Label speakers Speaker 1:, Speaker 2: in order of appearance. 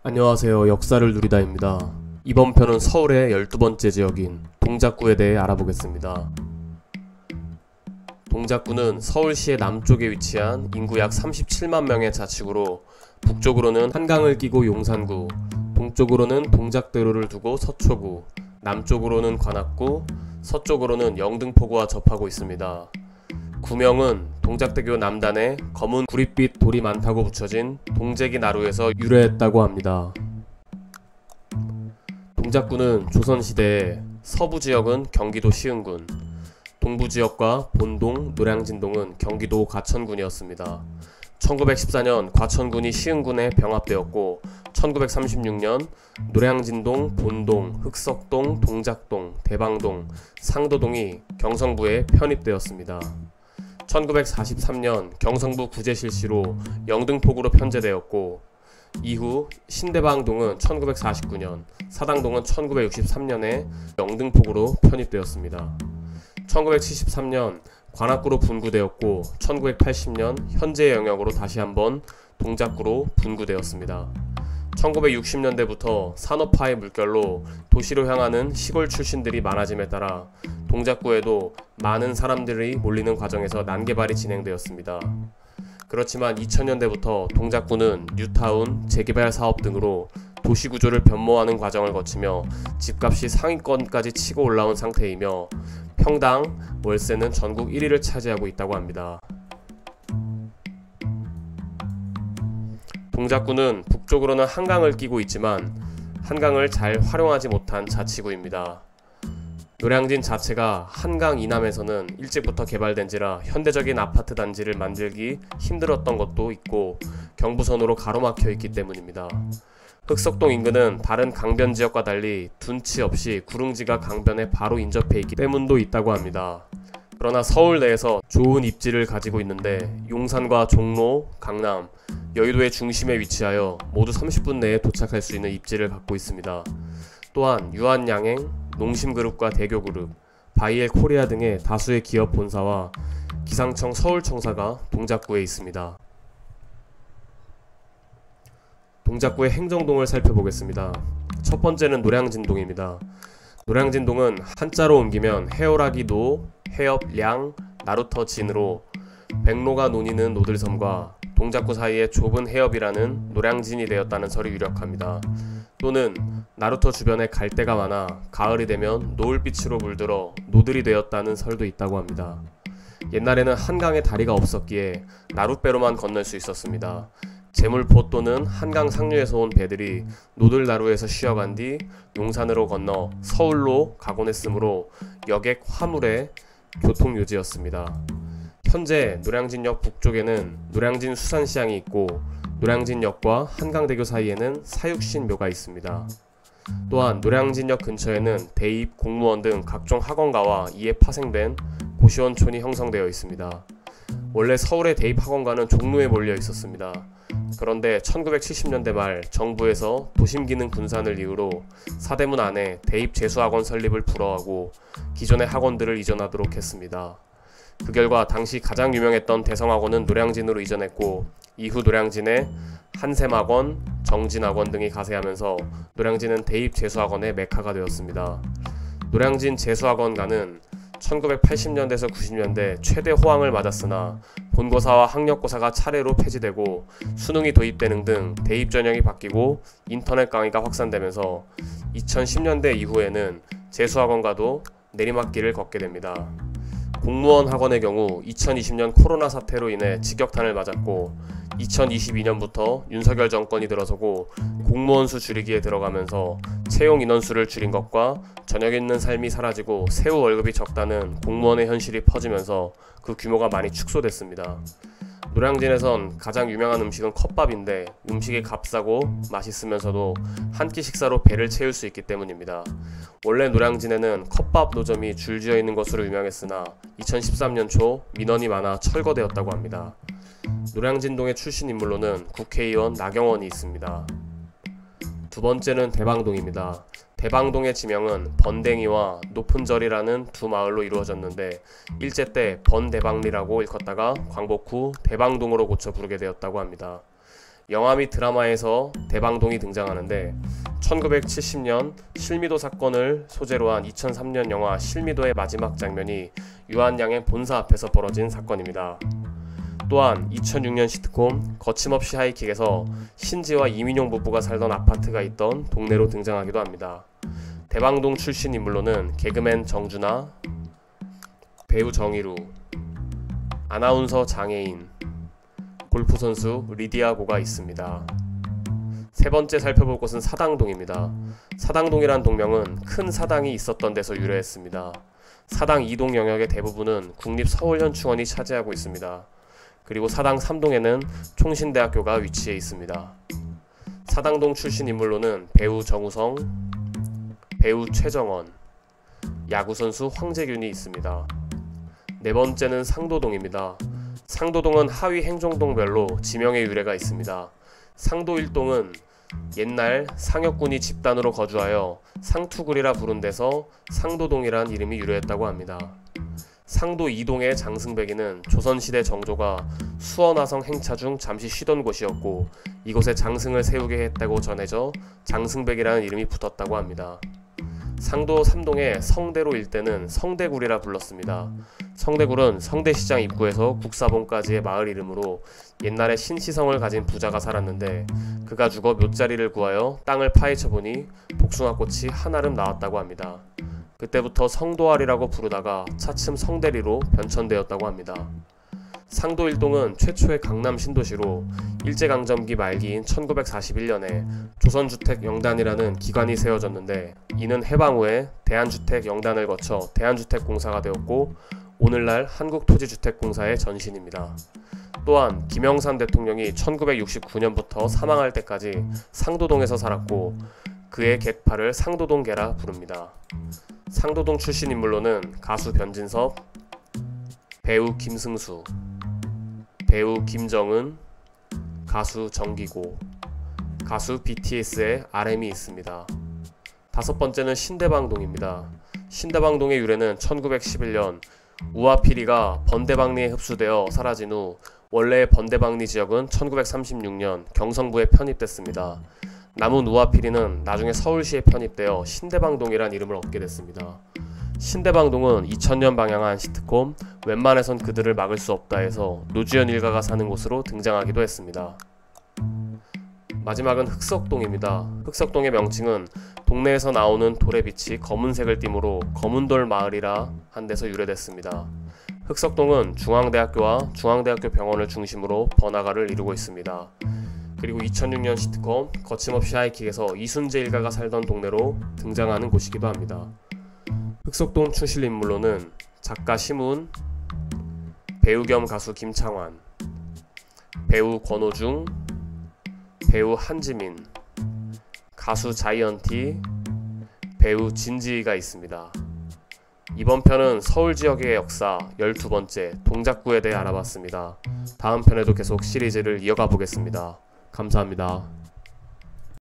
Speaker 1: 안녕하세요. 역사를 누리다입니다. 이번 편은 서울의 12번째 지역인 동작구에 대해 알아보겠습니다. 동작구는 서울시의 남쪽에 위치한 인구 약 37만 명의 자치구로 북쪽으로는 한강을 끼고 용산구, 동쪽으로는 동작대로를 두고 서초구, 남쪽으로는 관악구, 서쪽으로는 영등포구와 접하고 있습니다. 구명은 동작대교 남단에 검은 구릿빛 돌이 많다고 붙여진 동재기 나루에서 유래했다고 합니다. 동작구는 조선시대에 서부지역은 경기도 시흥군, 동부지역과 본동, 노량진동은 경기도 과천군이었습니다. 1914년 과천군이 시흥군에 병합되었고 1936년 노량진동, 본동, 흑석동, 동작동, 대방동, 상도동이 경성부에 편입되었습니다. 1943년 경성부 구제 실시로 영등포구로 편제되었고 이후 신대방동은 1949년, 사당동은 1963년에 영등포구로 편입되었습니다. 1973년 관악구로 분구되었고 1980년 현재의 영역으로 다시 한번 동작구로 분구되었습니다. 1960년대부터 산업화의 물결로 도시로 향하는 시골 출신들이 많아짐에 따라 동작구에도 많은 사람들이 몰리는 과정에서 난개발이 진행되었습니다. 그렇지만 2000년대부터 동작구는 뉴타운, 재개발 사업 등으로 도시구조를 변모하는 과정을 거치며 집값이 상위권까지 치고 올라온 상태이며 평당 월세는 전국 1위를 차지하고 있다고 합니다. 동작구는 북쪽으로는 한강을 끼고 있지만 한강을 잘 활용하지 못한 자치구입니다. 노량진 자체가 한강 이남에서는 일찍부터 개발된지라 현대적인 아파트 단지를 만들기 힘들었던 것도 있고 경부선으로 가로막혀 있기 때문입니다. 흑석동 인근은 다른 강변 지역과 달리 둔치 없이 구릉지가 강변에 바로 인접해 있기 때문도 있다고 합니다. 그러나 서울 내에서 좋은 입지를 가지고 있는데 용산과 종로, 강남, 여의도의 중심에 위치하여 모두 30분 내에 도착할 수 있는 입지를 갖고 있습니다. 또한 유한양행, 농심그룹과 대교그룹, 바이엘 코리아 등의 다수의 기업 본사와 기상청 서울청사가 동작구에 있습니다. 동작구의 행정동을 살펴보겠습니다. 첫 번째는 노량진동입니다. 노량진동은 한자로 옮기면 해오라기 노, 해협량, 나루터 진으로 백로가 논이는 노들섬과 동작구 사이의 좁은 해협이라는 노량진이 되었다는 설이 유력합니다. 또는 나루터 주변에 갈대가 많아 가을이 되면 노을빛으로 물들어 노들이 되었다는 설도 있다고 합니다. 옛날에는 한강에 다리가 없었기에 나룻배로만 건널 수 있었습니다. 제물포 또는 한강 상류에서 온 배들이 노들나루에서 쉬어간 뒤 용산으로 건너 서울로 가곤 했으므로 여객 화물의 교통요지였습니다. 현재 노량진역 북쪽에는 노량진 수산시장이 있고 노량진역과 한강대교 사이에는 사육신묘가 있습니다. 또한 노량진역 근처에는 대입, 공무원 등 각종 학원가와 이에 파생된 고시원촌이 형성되어 있습니다. 원래 서울의 대입학원가는 종로에 몰려 있었습니다. 그런데 1970년대 말 정부에서 도심기능 분산을 이유로 사대문 안에 대입재수학원 설립을 불허하고 기존의 학원들을 이전하도록 했습니다. 그 결과 당시 가장 유명했던 대성학원은 노량진으로 이전했고 이후 노량진에 한샘학원, 정진학원 등이 가세하면서 노량진은 대입재수학원의 메카가 되었습니다. 노량진 재수학원가는 1980년대에서 90년대 최대 호황을 맞았으나 본고사와 학력고사가 차례로 폐지되고 수능이 도입되는 등 대입 전형이 바뀌고 인터넷 강의가 확산되면서 2010년대 이후에는 재수학원가도 내리막길을 걷게 됩니다. 공무원 학원의 경우 2020년 코로나 사태로 인해 직격탄을 맞았고 2022년부터 윤석열 정권이 들어서고 공무원 수 줄이기에 들어가면서 채용 인원수를 줄인 것과 저녁 있는 삶이 사라지고 세후 월급이 적다는 공무원의 현실이 퍼지면서 그 규모가 많이 축소됐습니다. 노량진에선 가장 유명한 음식은 컵밥인데 음식이 값싸고 맛있으면서도 한 끼 식사로 배를 채울 수 있기 때문입니다. 원래 노량진에는 컵밥 노점이 줄지어 있는 것으로 유명했으나 2013년 초 민원이 많아 철거되었다고 합니다. 노량진동의 출신 인물로는 국회의원 나경원이 있습니다. 두 번째는 대방동입니다. 대방동의 지명은 번댕이와 높은절이라는 두 마을로 이루어졌는데 일제 때 번대방리라고 일컫다가 광복 후 대방동으로 고쳐 부르게 되었다고 합니다. 영화 및 드라마에서 대방동이 등장하는데 1970년 실미도 사건을 소재로 한 2003년 영화 실미도의 마지막 장면이 유한양의 본사 앞에서 벌어진 사건입니다. 또한 2006년 시트콤 거침없이 하이킥에서 신지와 이민용 부부가 살던 아파트가 있던 동네로 등장하기도 합니다. 대방동 출신 인물로는 개그맨 정준하, 배우 정의루, 아나운서 장혜인, 골프선수 리디아고가 있습니다. 세 번째 살펴볼 곳은 사당동입니다. 사당동이란 동명은 큰 사당이 있었던 데서 유래했습니다. 사당 2동 영역의 대부분은 국립서울현충원이 차지하고 있습니다. 그리고 사당 3동에는 총신대학교가 위치해 있습니다. 사당동 출신 인물로는 배우 정우성, 배우 최정원, 야구선수 황재균이 있습니다. 네 번째는 상도동입니다. 상도동은 하위 행정동별로 지명의 유래가 있습니다. 상도 1동은 옛날 상역군이 집단으로 거주하여 상투굴이라 부른 데서 상도동이란 이름이 유래했다고 합니다. 상도 2동의 장승배기는 조선시대 정조가 수원화성 행차 중 잠시 쉬던 곳이었고 이곳에 장승을 세우게 했다고 전해져 장승배기라는 이름이 붙었다고 합니다. 상도 3동의 성대로 일대는 성대굴이라 불렀습니다. 성대굴은 성대시장 입구에서 국사봉까지의 마을 이름으로 옛날에 신시성을 가진 부자가 살았는데 그가 죽어 묘자리를 구하여 땅을 파헤쳐보니 복숭아꽃이 한아름 나왔다고 합니다. 그때부터 성도알이라고 부르다가 차츰 성대리로 변천되었다고 합니다. 상도 1동은 최초의 강남 신도시로 일제강점기 말기인 1941년에 조선주택영단이라는 기관이 세워졌는데 이는 해방 후에 대한주택영단을 거쳐 대한주택공사가 되었고 오늘날 한국토지주택공사의 전신입니다. 또한 김영삼 대통령이 1969년부터 사망할 때까지 상도동에서 살았고 그의 객파를 상도동계라 부릅니다. 상도동 출신 인물로는 가수 변진섭, 배우 김승수, 배우 김정은, 가수 정기고, 가수 BTS의 RM이 있습니다. 다섯 번째는 신대방동입니다. 신대방동의 유래는 1911년 우아피리가 번대방리에 흡수되어 사라진 후 원래의 번대방리 지역은 1936년 경성부에 편입됐습니다. 남은 우아피리는 나중에 서울시에 편입되어 신대방동이란 이름을 얻게 됐습니다. 신대방동은 2000년 방영한 시트콤 웬만해선 그들을 막을 수 없다에서 노주현 일가가 사는 곳으로 등장하기도 했습니다. 마지막은 흑석동입니다. 흑석동의 명칭은 동네에서 나오는 돌의 빛이 검은색을 띠므로 검은돌 마을이라 한 데서 유래됐습니다. 흑석동은 중앙대학교와 중앙대학교 병원을 중심으로 번화가를 이루고 있습니다. 그리고 2006년 시트콤 거침없이 하이킥에서 이순재 일가가 살던 동네로 등장하는 곳이기도 합니다. 흑석동 출신 인물로는 작가 심훈, 배우 겸 가수 김창완, 배우 권오중, 배우 한지민, 가수 자이언티, 배우 진지가 있습니다. 이번 편은 서울 지역의 역사 12번째 동작구에 대해 알아봤습니다. 다음 편에도 계속 시리즈를 이어가 보겠습니다. 감사합니다.